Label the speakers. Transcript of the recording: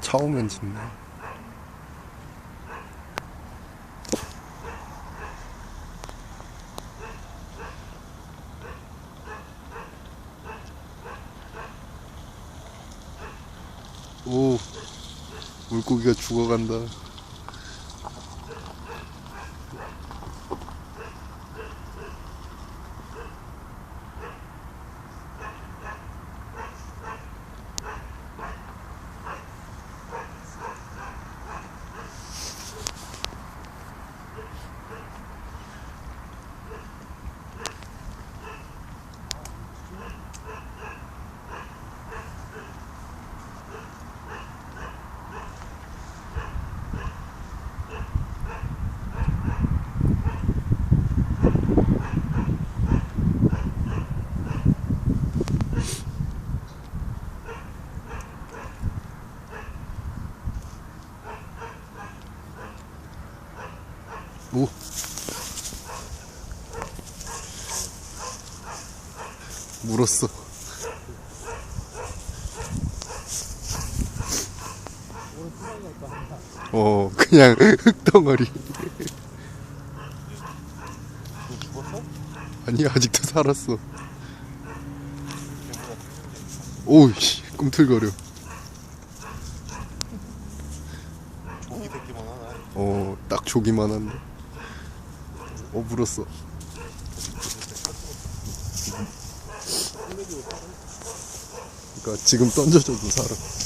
Speaker 1: 처음엔 짖네. 오, 물고기가 죽어간다. 오, 물었어. 그냥 흙덩어리. 아니, 아직도 살았어. 오이씨, 꿈틀거려.
Speaker 2: 조기 새끼만 하나.
Speaker 1: 딱 조기만 한데. 물었어. 그러니까 지금 던져줘도 살아.